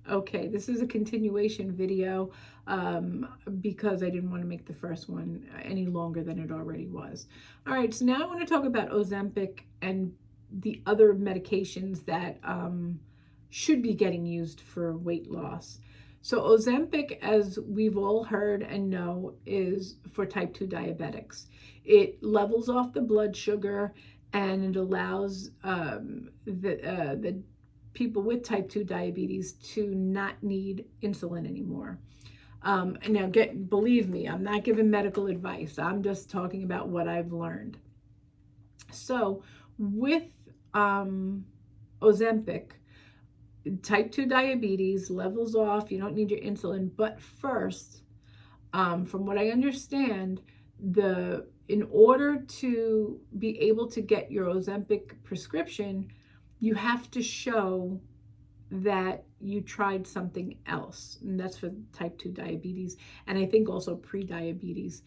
Okay, this is a continuation video because I didn't want to make the first one any longer than it already was. All right, so now I want to talk about Ozempic and the other medications that should be getting used for weight loss. So Ozempic, as we've all heard and know, is for type 2 diabetics. It levels off the blood sugar and it allows the people with type 2 diabetes to not need insulin anymore. And now, believe me, I'm not giving medical advice. I'm just talking about what I've learned. So, with Ozempic, type 2 diabetes levels off. You don't need your insulin. But first, from what I understand, in order to be able to get your Ozempic prescription, you have to show that you tried something else. And that's for type 2 diabetes. And I think also pre-diabetes.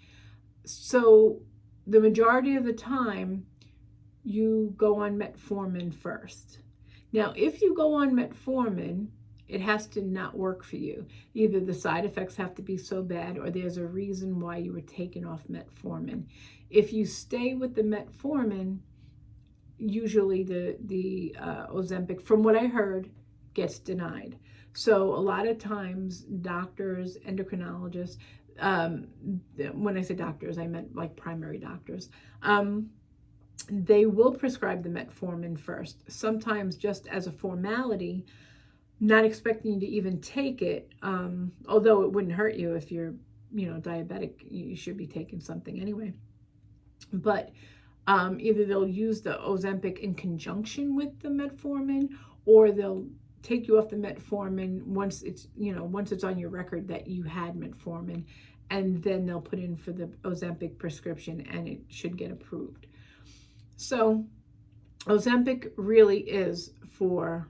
So the majority of the time, you go on metformin first. Now, if you go on metformin, it has to not work for you. Either the side effects have to be so bad or there's a reason why you were taken off metformin. If you stay with the metformin, usually the Ozempic, from what I heard, gets denied. So a lot of times doctors, endocrinologists, when I say doctors, I meant like primary doctors, they will prescribe the metformin first, sometimes just as a formality, not expecting you to even take it, although it wouldn't hurt you if you're, diabetic, you should be taking something anyway. But either they'll use the Ozempic in conjunction with the metformin, or they'll take you off the metformin once it's on your record that you had metformin, and then they'll put in for the Ozempic prescription and it should get approved. So Ozempic really is for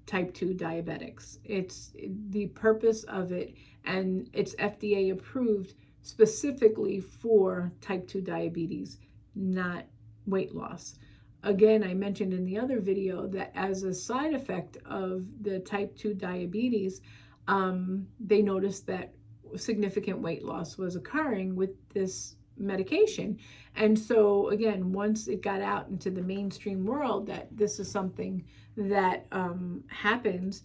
type 2 diabetics. It's the purpose of it, and it's FDA approved specifically for type 2 diabetes, not weight loss. Again, I mentioned in the other video that as a side effect of the type 2 diabetes, they noticed that significant weight loss was occurring with this medication. And so again, once it got out into the mainstream world that this is something that happens,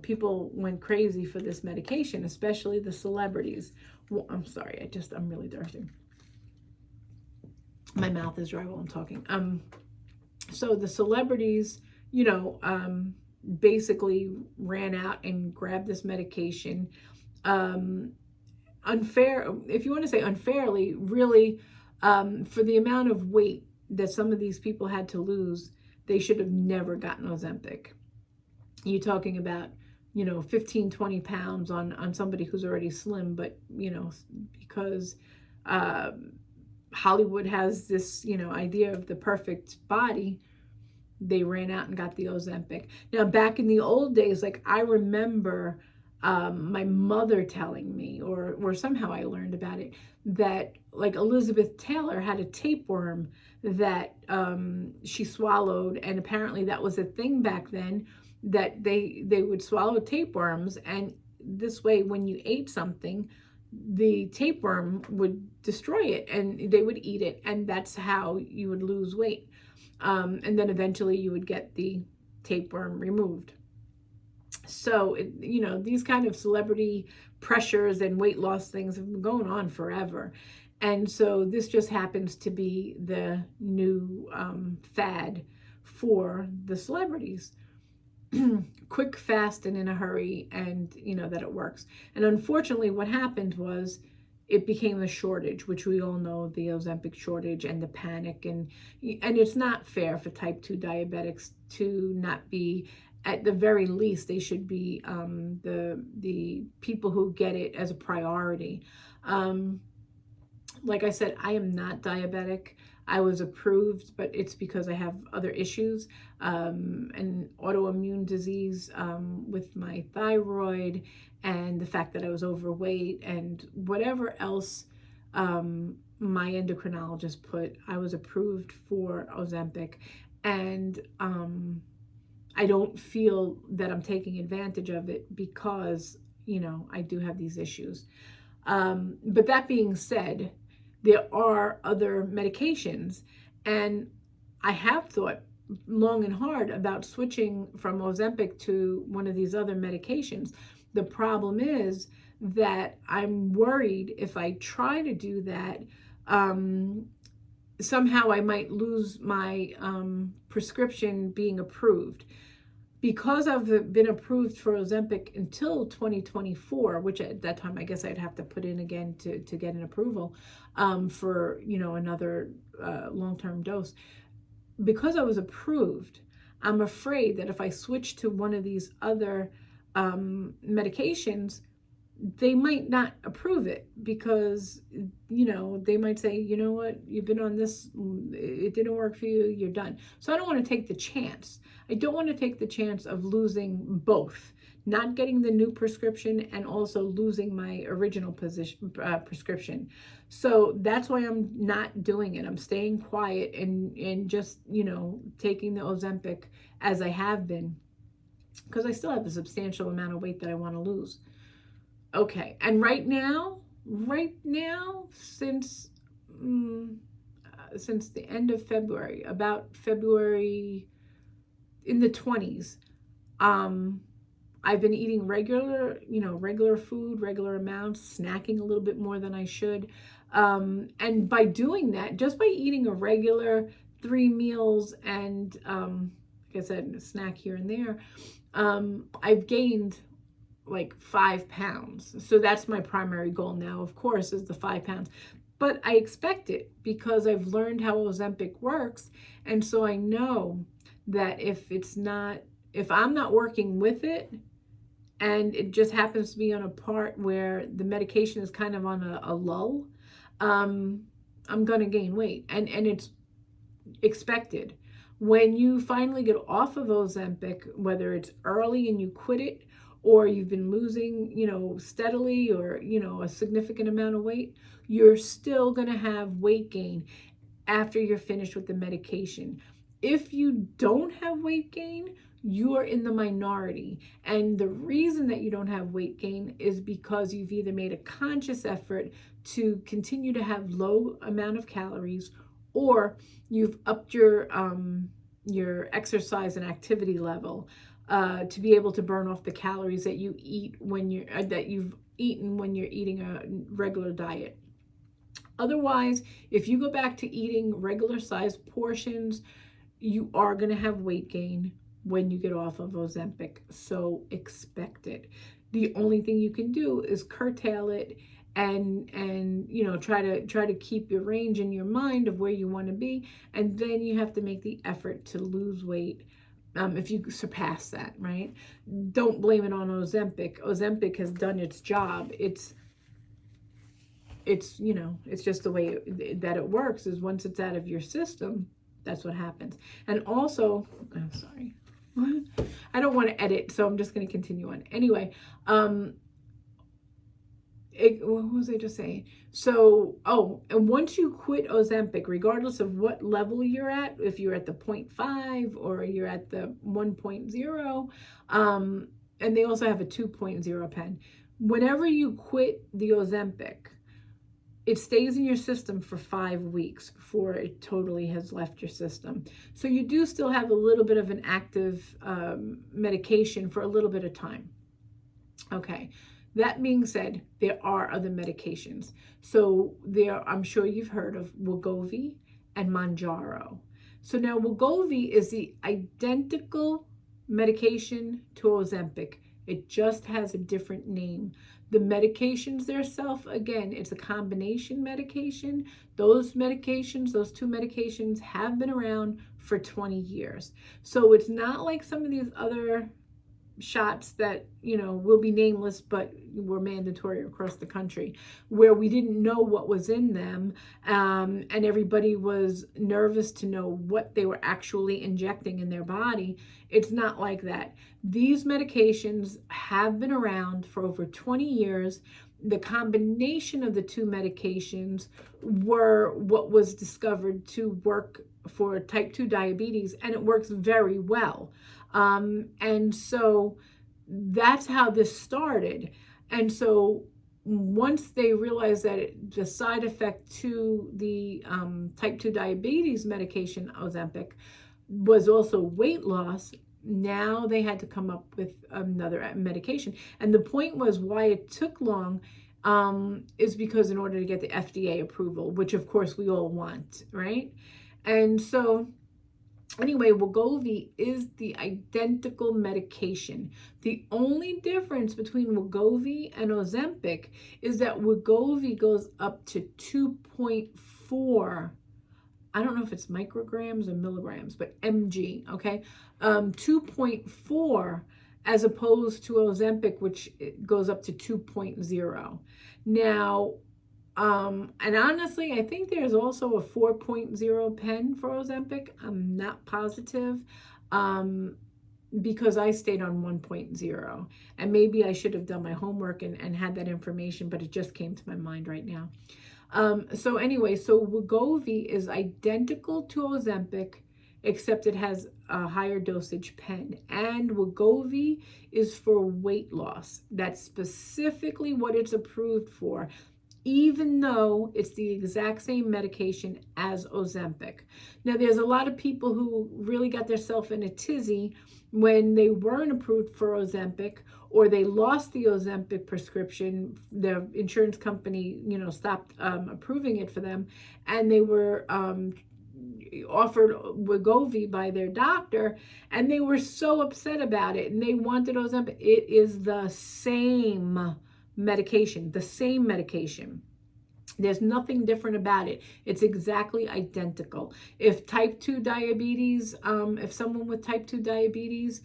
people went crazy for this medication, especially the celebrities. Well, I'm sorry, I'm really thirsty. My mouth is dry while I'm talking. So the celebrities, basically ran out and grabbed this medication. If you want to say unfairly, really, for the amount of weight that some of these people had to lose, they should have never gotten Ozempic. You're talking about, 15, 20 pounds on somebody who's already slim, but, because Hollywood has this, idea of the perfect body, they ran out and got the Ozempic. Now, back in the old days, like I remember my mother telling me, or somehow I learned about it, that like Elizabeth Taylor had a tapeworm that she swallowed, and apparently that was a thing back then, that they would swallow tapeworms, and this way when you ate something, the tapeworm would destroy it and they would eat it, and that's how you would lose weight. And then eventually you would get the tapeworm removed. So, these kind of celebrity pressures and weight loss things have been going on forever. And so this just happens to be the new fad for the celebrities. Quick, fast, and in a hurry, and that it works. And unfortunately, what happened was it became a shortage, which we all know, the Ozempic shortage and the panic, and it's not fair for type 2 diabetics to not be, at the very least, they should be the people who get it as a priority. Like I said, I am not diabetic. I was approved, but it's because I have other issues, an autoimmune disease with my thyroid, and the fact that I was overweight, and whatever else my endocrinologist put, I was approved for Ozempic. And I don't feel that I'm taking advantage of it because, I do have these issues. But that being said, there are other medications, and I have thought long and hard about switching from Ozempic to one of these other medications. The problem is that I'm worried if I try to do that, somehow I might lose my prescription being approved. Because I've been approved for Ozempic until 2024, which at that time I guess I'd have to put in again to get an approval for another long-term dose. Because I was approved, I'm afraid that if I switch to one of these other medications, they might not approve it because, they might say, you know what, you've been on this, it didn't work for you, you're done. So I don't want to take the chance. I don't want to take the chance of losing both, not getting the new prescription and also losing my original prescription. So that's why I'm not doing it. I'm staying quiet and just, taking the Ozempic as I have been, because I still have a substantial amount of weight that I want to lose. Okay, and right now, since the end of February, about February in the 20s, I've been eating regular food, regular amounts, snacking a little bit more than I should. And by doing that, just by eating a regular 3 meals and, like I said, a snack here and there, I've gained like 5 pounds. So that's my primary goal now, of course, is the 5 pounds. But I expect it because I've learned how Ozempic works. And so I know that if I'm not working with it, and it just happens to be on a part where the medication is kind of on a lull, I'm going to gain weight. And it's expected. When you finally get off of Ozempic, whether it's early and you quit it, or you've been losing, steadily, or, a significant amount of weight, you're still going to have weight gain after you're finished with the medication. If you don't have weight gain, you are in the minority. And the reason that you don't have weight gain is because you've either made a conscious effort to continue to have low amount of calories, or you've upped your exercise and activity level to be able to burn off the calories that you eat that you've eaten when you're eating a regular diet. Otherwise, if you go back to eating regular sized portions, you are going to have weight gain when you get off of Ozempic. So expect it. The only thing you can do is curtail it and try to keep your range in your mind of where you want to be, and then you have to make the effort to lose weight. If you surpass that, right? Don't blame it on Ozempic. Ozempic has done its job. It's just the way that it works, is once it's out of your system, that's what happens. And also, I'm sorry, I don't want to edit, so I'm just going to continue on. Anyway, what was I just saying? So, and once you quit Ozempic, regardless of what level you're at, if you're at the 0.5 or you're at the 1.0, and they also have a 2.0 pen, whenever you quit the Ozempic, it stays in your system for 5 weeks before it totally has left your system. So you do still have a little bit of an active medication for a little bit of time. Okay. That being said, there are other medications. So I'm sure you've heard of Wegovy and Mounjaro. So now Wegovy is the identical medication to Ozempic. It just has a different name. The medications themselves, again, it's a combination medication. Those two medications have been around for 20 years. So it's not like some of these other shots that will be nameless but were mandatory across the country, where we didn't know what was in them, and everybody was nervous to know what they were actually injecting in their body. It's not like that. These medications have been around for over 20 years. The combination of the two medications were what was discovered to work for type 2 diabetes, and it works very well. And so that's how this started. And so once they realized that the side effect to the type 2 diabetes medication, Ozempic, was also weight loss, now they had to come up with another medication. And the point was why it took long is because in order to get the FDA approval, which of course we all want, right? And so anyway, Wegovy is the identical medication. The only difference between Wegovy and Ozempic is that Wegovy goes up to 2.4. I don't know if it's micrograms or milligrams, but mg, okay? 2.4 as opposed to Ozempic, which goes up to 2.0. Now, and honestly, I think there's also a 4.0 pen for Ozempic. I'm not positive because I stayed on 1.0. And maybe I should have done my homework and had that information, but it just came to my mind right now. So anyway, so Wegovy is identical to Ozempic, except it has a higher dosage pen. And Wegovy is for weight loss. That's specifically what it's approved for, even though it's the exact same medication as Ozempic. Now, there's a lot of people who really got themselves in a tizzy when they weren't approved for Ozempic, or they lost the Ozempic prescription. The insurance company, stopped approving it for them, and they were offered Wegovy by their doctor, and they were so upset about it, and they wanted Ozempic. It is the same medication, the same medication. There's nothing different about it. It's exactly identical. If type 2 diabetes, if someone with type 2 diabetes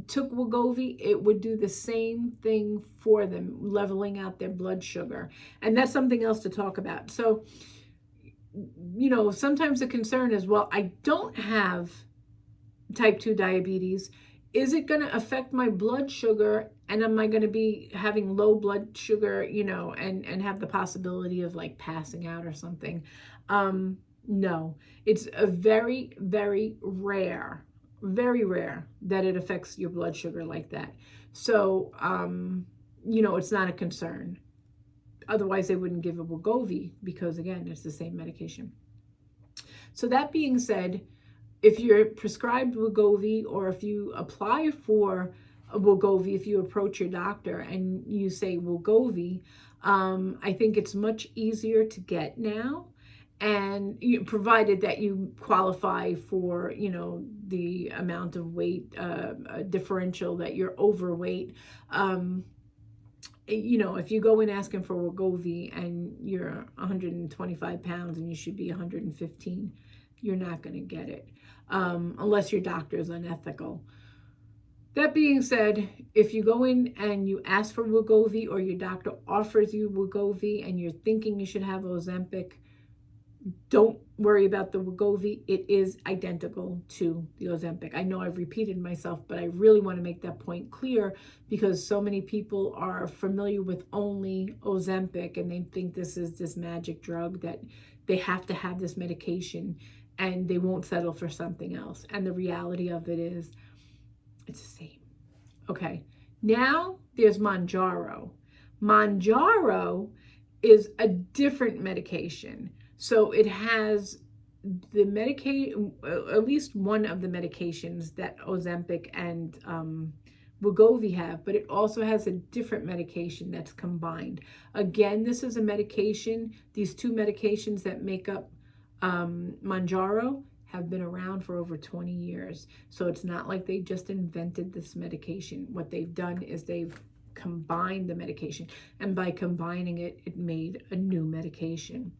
took Wegovy, it would do the same thing for them, leveling out their blood sugar. And that's something else to talk about. So, sometimes the concern is, well, I don't have type 2 diabetes. Is it going to affect my blood sugar? And am I going to be having low blood sugar, and have the possibility of like passing out or something? No, it's a very, very rare that it affects your blood sugar like that. So, it's not a concern. Otherwise, they wouldn't give a Wegovy because, again, it's the same medication. So that being said, if you're prescribed Wegovy, or if you apply for a Wegovy, if you approach your doctor and you say Wegovy, I think it's much easier to get now, and provided that you qualify for, the amount of weight differential, that you're overweight. If you go in asking for Wegovy and you're 125 pounds and you should be 115, you're not going to get it unless your doctor is unethical. That being said, if you go in and you ask for Wegovy, or your doctor offers you Wegovy and you're thinking you should have Ozempic, don't worry about the Wegovy. It is identical to the Ozempic. I know I've repeated myself, but I really want to make that point clear, because so many people are familiar with only Ozempic and they think this is this magic drug that they have to have this medication and they won't settle for something else. And the reality of it is, it's the same. Okay, now there's Mounjaro. Mounjaro is a different medication. So it has the medication, at least one of the medications that Ozempic and Wegovy have, but it also has a different medication that's combined. Again, this is a medication, these two medications that make up Mounjaro have been around for over 20 years. So it's not like they just invented this medication. What they've done is they've combined the medication, and by combining it, it made a new medication.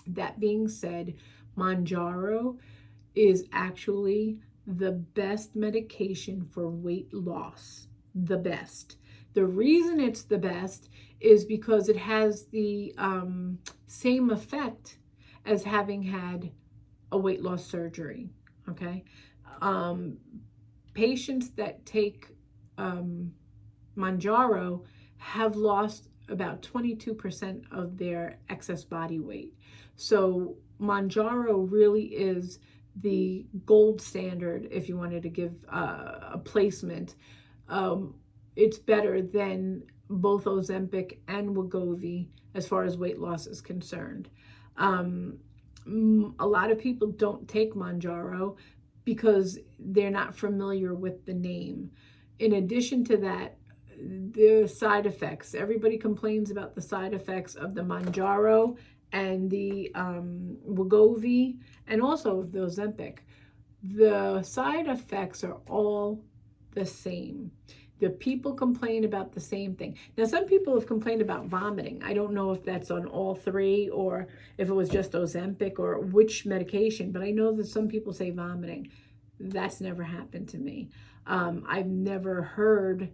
That being said, Mounjaro is actually the best medication for weight loss. The best. The reason it's the best is because it has the same effect as having had a weight loss surgery. Okay, patients that take Mounjaro have lost about 22% of their excess body weight. So Mounjaro really is the gold standard, if you wanted to give a placement. It's better than both Ozempic and Wegovy as far as weight loss is concerned. A lot of people don't take Mounjaro because they're not familiar with the name. In addition to that, the side effects. Everybody complains about the side effects of the Mounjaro and the Wegovy, and also the Ozempic. The side effects are all the same. The people complain about the same thing. Now, some people have complained about vomiting. I don't know if that's on all three or if it was just Ozempic or which medication, but I know that some people say vomiting. That's never happened to me. I've never heard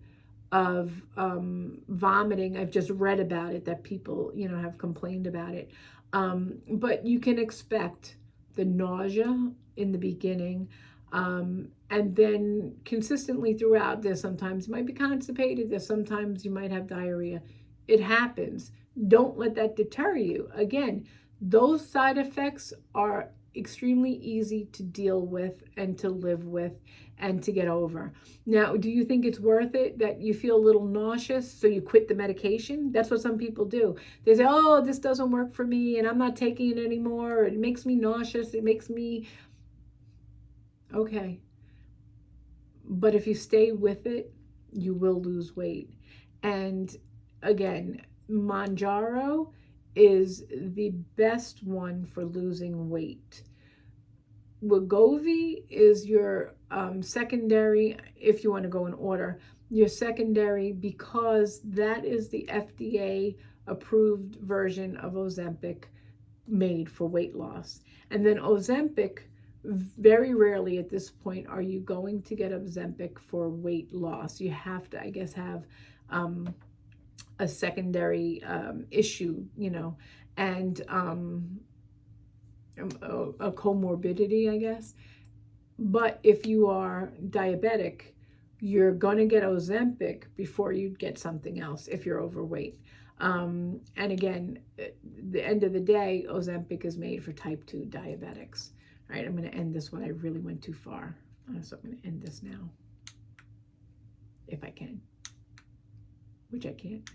of vomiting. I've just read about it, that people, have complained about it. But you can expect the nausea in the beginning. And then consistently throughout, there's sometimes you might be constipated, there's sometimes you might have diarrhea. It happens. Don't let that deter you. Again, those side effects are extremely easy to deal with and to live with and to get over. Now, do you think it's worth it that you feel a little nauseous so you quit the medication? That's what some people do. They say, oh, this doesn't work for me and I'm not taking it anymore. It makes me nauseous. It makes me... Okay. But if you stay with it, you will lose weight. And again, Mounjaro is the best one for losing weight. Wegovy is your secondary, if you want to go in order, your secondary, because that is the FDA approved version of Ozempic made for weight loss. And then Ozempic, very rarely at this point are you going to get Ozempic for weight loss. You have to, I guess, have a secondary issue, and a comorbidity, I guess. But if you are diabetic, you're going to get Ozempic before you get something else if you're overweight. And again, at the end of the day, Ozempic is made for type 2 diabetics. All right, I'm going to end this one. I really went too far. So I'm going to end this now, if I can, which I can't.